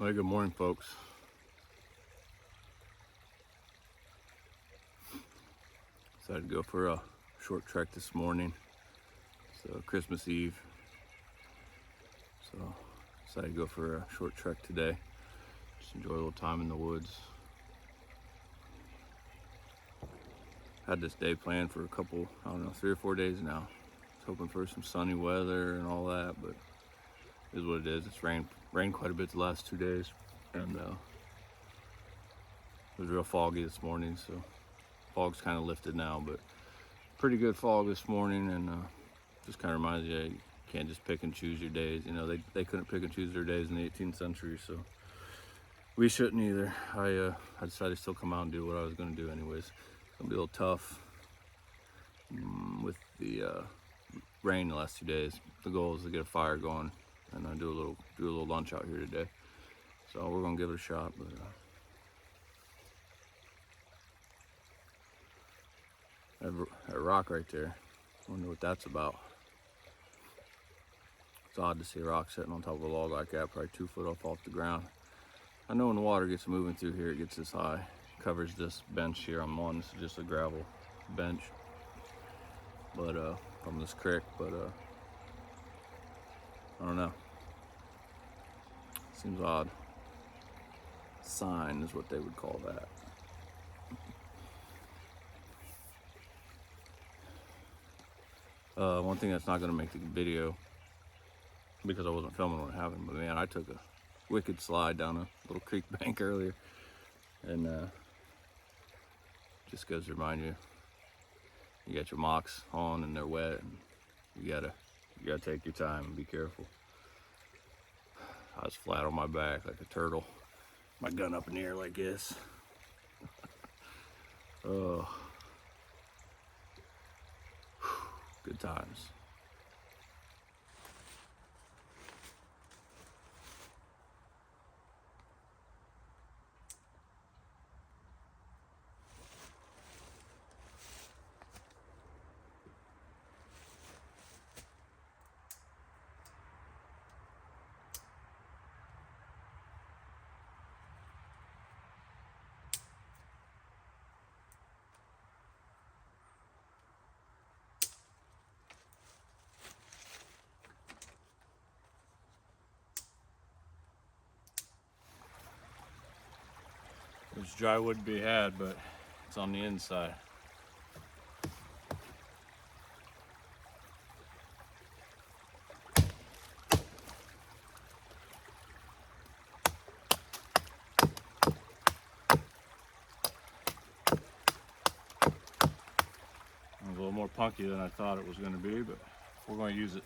Well, good morning, folks. Decided to go for a short trek this morning. It's Christmas Eve, so decided to go for a short trek today. Just enjoy a little time in the woods. Had this day planned for a couple, 3 or 4 days now. Was hoping for some sunny weather and all that, but it is what it is. It's rained quite a bit the last 2 days, and it was real foggy this morning, so fog's kind of lifted now, but pretty good fog this morning, and just kind of reminds you can't just pick and choose your days. You know, they couldn't pick and choose their days in the 18th century, so we shouldn't either. I decided to still come out and do what I was going to do anyways. It's going to be a little tough with the rain the last 2 days. The goal is to get a fire going and do a little lunch out here today. So we're going to give it a shot, but that rock right there, I wonder what that's about. It's odd to see a rock sitting on top of a log like that, probably 2 foot off the ground. I know when the water gets moving through here, it gets this high. It covers this bench here I'm on. This is just a gravel bench, but from this creek. But I don't know. Seems odd. Sign is what they would call that. One thing that's not going to make the video, because I wasn't filming what happened, but man, I took a wicked slide down a little creek bank earlier, and just goes to remind you, you got your mocks on and they're wet, and you gotta take your time and be careful. I was flat on my back like a turtle, my gun up in the air like this. Oh, good times. There's dry wood to be had, but it's on the inside. It was a little more punky than I thought it was going to be, but we're going to use it.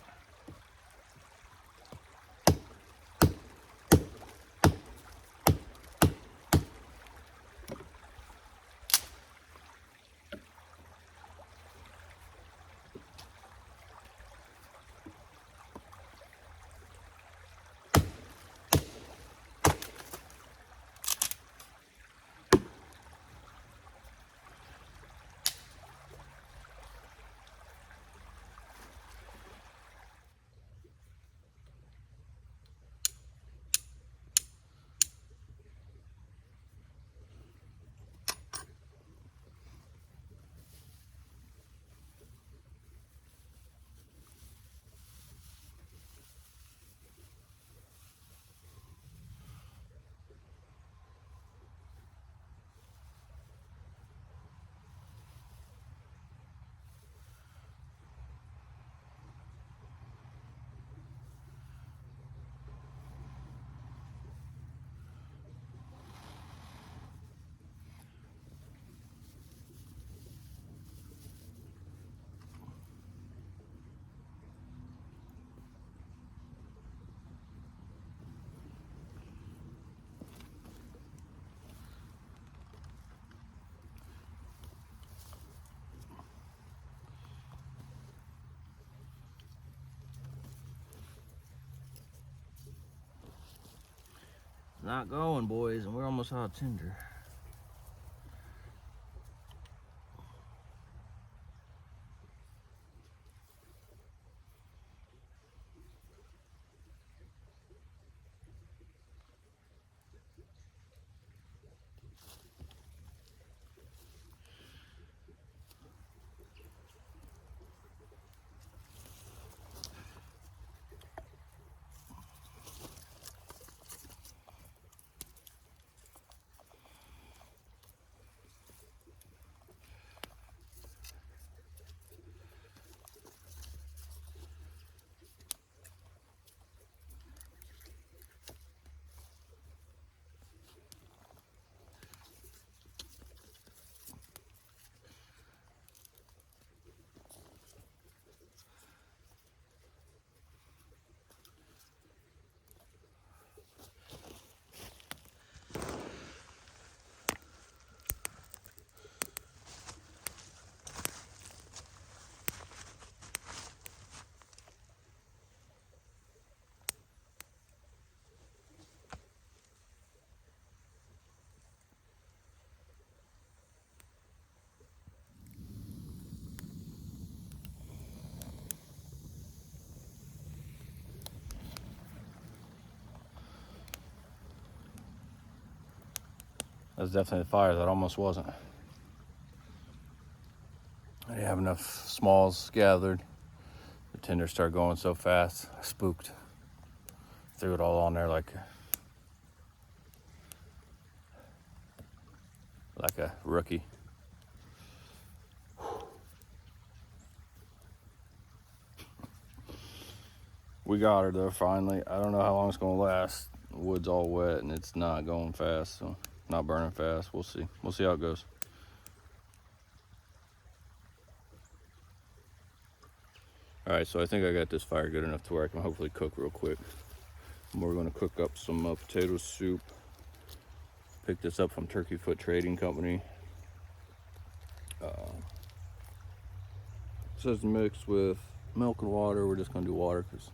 Not going, boys, and we're almost out of tinder. was definitely the fire. That almost wasn't. I didn't have enough smalls gathered. The tinder started going so fast, I spooked. Threw it all on there like a rookie. We got her though, finally. I don't know how long it's gonna last. The wood's all wet and it's not going fast, so not burning fast. We'll see. We'll see how it goes. All right, so I think I got this fire good enough to where I can hopefully cook real quick. And we're gonna cook up some potato soup. Picked this up from Turkey Foot Trading Company. It says mixed with milk and water. We're just gonna do water because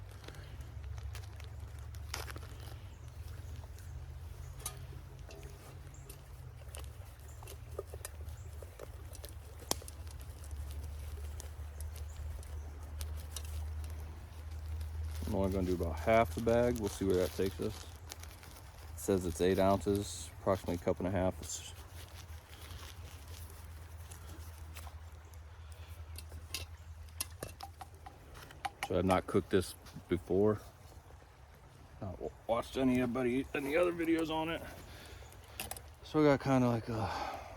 I'm only gonna do about half the bag. We'll see where that takes us. It says it's 8 ounces, approximately a cup and a half. So I've not cooked this before. Not watched any other videos on it. So I got kind of like a,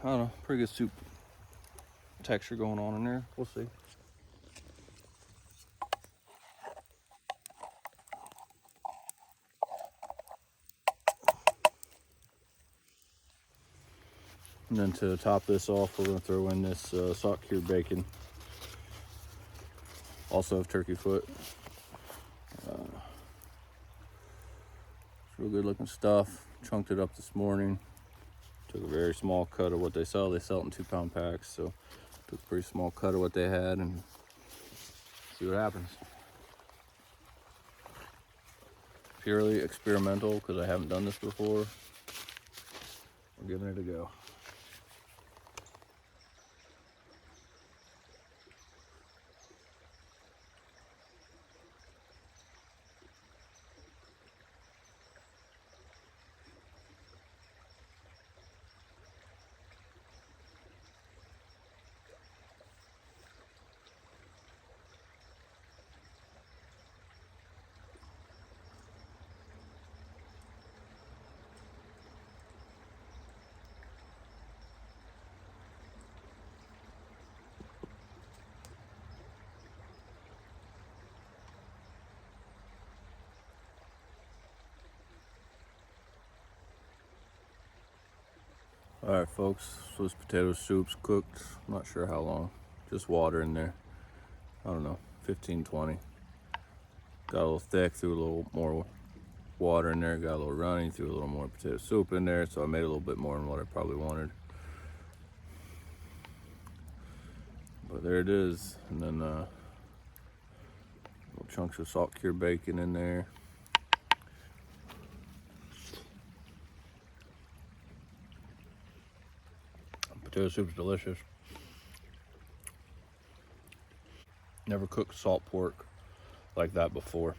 I don't know, pretty good soup texture going on in there. We'll see. And then to top this off, we're gonna throw in this salt cured bacon, also of turkey foot. It's real good looking stuff. Chunked it up this morning. Took a very small cut of what they sell. They sell it in 2-pound packs, so took a pretty small cut of what they had and see what happens. Purely experimental because I haven't done this before. We're giving it a go. All right, folks, so this potato soup's cooked. I'm not sure how long. Just water in there. I don't know, 15, 20. Got a little thick, threw a little more water in there. Got a little runny, threw a little more potato soup in there. So I made a little bit more than what I probably wanted. But there it is. And then little chunks of salt cured bacon in there. Potato soup's delicious. Never cooked salt pork like that before.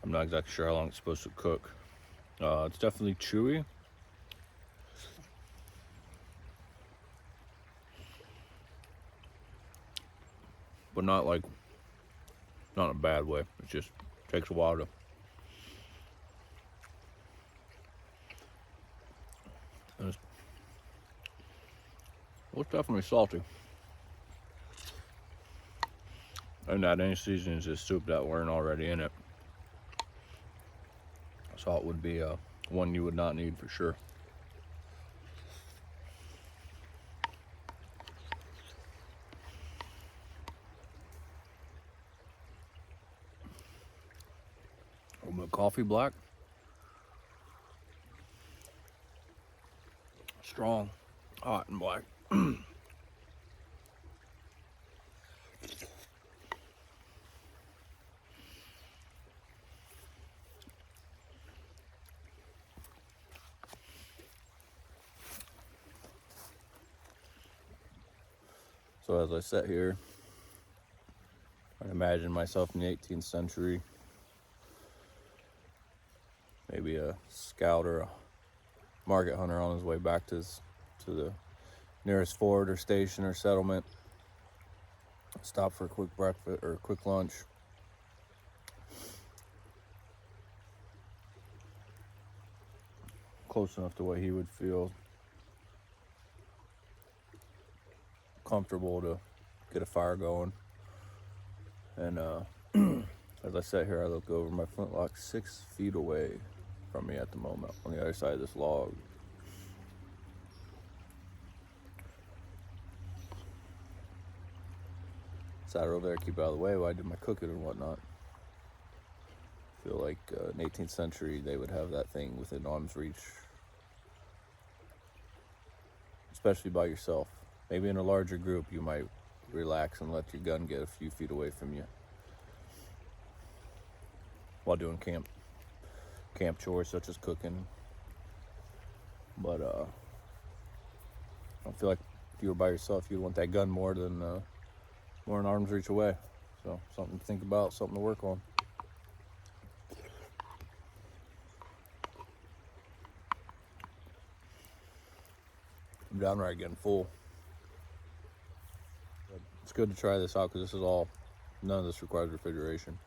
I'm not exactly sure how long it's supposed to cook. It's definitely chewy. But not in a bad way. It just takes a while to. It's definitely salty. And not any seasonings is soup that weren't already in it. Salt would be one you would not need for sure. A little bit of coffee black. Strong, hot and black. So as I sit here, I imagine myself in the 18th century, maybe a scout or a market hunter on his way back to the nearest ford or station or settlement. Stop for a quick breakfast or a quick lunch. Close enough to what he would feel comfortable to get a fire going. And as I sat here, I look over, my flintlock 6 feet away from me at the moment on the other side of this log. Sat over there, keep out of the way while I did my cooking and whatnot. I feel like in the 18th century they would have that thing within arm's reach, especially by yourself. Maybe in a larger group you might relax and let your gun get a few feet away from you while doing camp chores such as cooking. But I don't feel like if you were by yourself you'd want that gun more than an arm's reach away. So something to think about, something to work on. I'm downright getting full. But it's good to try this out because this is all, none of this requires refrigeration.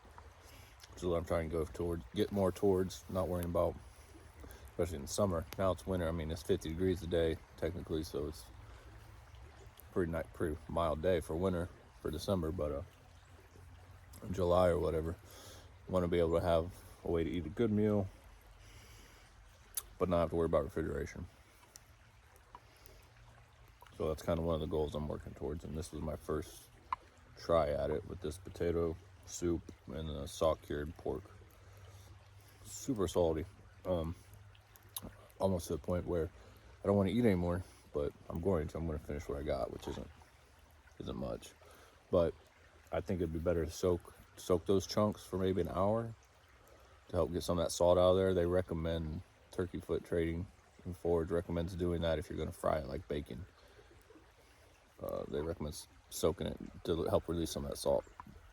Which is what I'm trying to go towards, get more towards, not worrying about, especially in the summer. Now it's winter. I mean, it's 50 degrees a day technically, so it's pretty mild day for winter, for December. But in July or whatever, I want to be able to have a way to eat a good meal, but not have to worry about refrigeration. So that's kind of one of the goals I'm working towards, and this was my first try at it with this potato soup and the salt-cured pork. Super salty, almost to the point where I don't want to eat anymore, but I'm going to finish what I got, which isn't much. But I think it'd be better to soak those chunks for maybe an hour to help get some of that salt out of there. They recommend, Turkey Foot Trading and Forage recommends doing that if you're going to fry it like bacon. They recommend soaking it to help release some of that salt.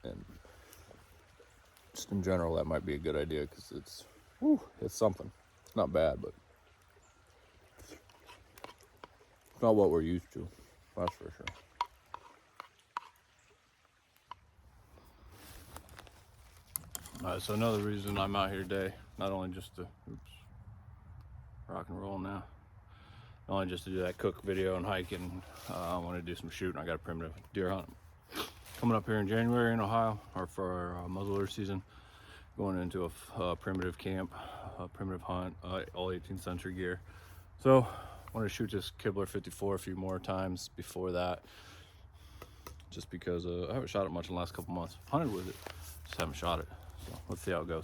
And just in general, that might be a good idea because it's something. It's not bad, but it's not what we're used to. That's for sure. All right, so another reason I'm out here today, not only just to, rock and roll now. Not only just to do that cook video and hiking, I want to do some shooting. I got a primitive deer hunt coming up here in January in Ohio, or for our muzzleloader season. Going into a primitive camp, a primitive hunt, all 18th century gear. So I want to shoot this Kibler 54 a few more times before that, just because I haven't shot it much in the last couple months. Hunted with it, just haven't shot it. So let's see how it goes.